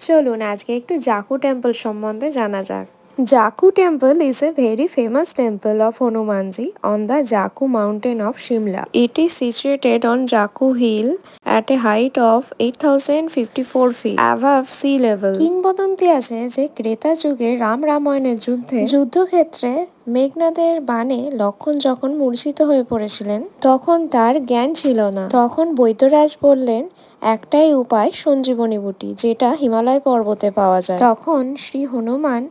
চলুন আজকে একটু জাকু টেম্পল সম্বন্ধে জানা যাক। Jaku temple is a very famous temple of Hanumanji on the Jaku mountain of Shimla. It is situated on Jaku hill at a height of 8054 feet above sea level. কিংবদন্তি আছে যে ত্রেতা যুগে রামায়ণের যুদ্ধক্ষেত্রে মেঘনাদের বাণে লক্ষ্মণ যখন মূর্ছিত হয়ে পড়েছিলেন তখন তার জ্ঞান ছিল না। তখন বৈদ্যরাজ বললেন একটাই উপায় সঞ্জীবনী বুটি, যেটা হিমালয় পর্বতে পাওয়া যায়। তখন শ্রী হনুমান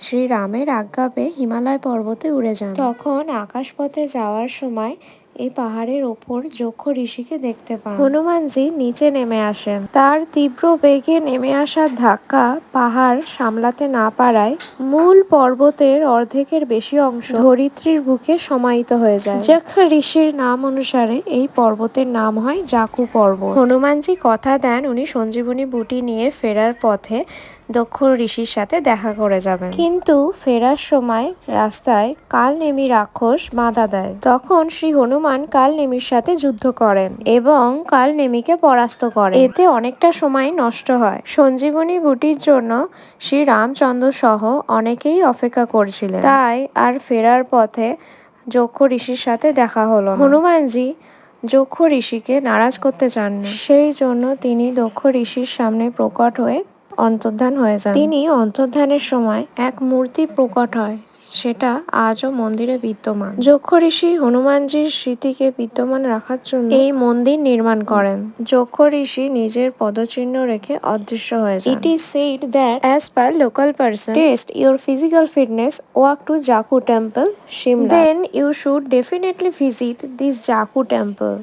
শ্রীরামের আজ্ঞা পেয়ে হিমালয় পর্বতে উড়ে যান। তখন আকাশপথে যাওয়ার সময় এই পাহাড়ের ওপর যক্ষ ঋষিকে দেখতে পান। হনুমানজি নিচে নেমে আসেন। তার তীব্র বেগে নেমে আসার ধাক্কা পাহাড় সামলাতে না পারায় মূল পর্বতের অর্ধেকের বেশি অংশ ধরিত্রীর বুকে সমাহিত হয়ে যায়। যক্ষ ঋষির নাম অনুসারে এই পর্বতের নাম হয় জাকু পর্বত। হনুমানজি কথা দেন উনি সঞ্জীবনী বুটি নিয়ে ফেরার পথে দক্ষ ঋষির সাথে দেখা করে যাবেন। কিন্তু ফেরার সময় রাস্তায় কালনেমি রাক্ষস বাধা দেয়। তখন শ্রী হনুমান কালনেমির সাথে যুদ্ধ করেন এবং কালনেমিকে পরাস্ত করেন। এতে অনেকটা সময় নষ্ট হয়। সঞ্জীবনী বুটির জন্য শ্রী রামচন্দ্র সহ অনেকেই অপেক্ষা করছিলেন, তাই আর ফেরার পথে যক্ষ ঋষির সাথে দেখা হলো না। হনুমানজি যক্ষ ঋষিকে নারাজ করতে চাননি, সেই জন্য তিনি দক্ষ ঋষির সামনে প্রকট হয়ে অন্তর্ধান হয়ে যান। তিনি অন্তর্ধানের সময় এক মূর্তি প্রকট হয়, সেটা আজও মন্দিরে বিদ্যমান। যক্ষ ঋষি হনুমানজির স্মৃতিকে বিদ্যমান রাখার জন্য এই মন্দির নির্মাণ করেন। যক্ষ ঋষি নিজের পদচিহ্ন রেখে অদৃশ্য হয়ে যান। It is said that as per local person test your physical fitness, walk to Jaku temple, Shimla. Then you should definitely visit this Jaku temple.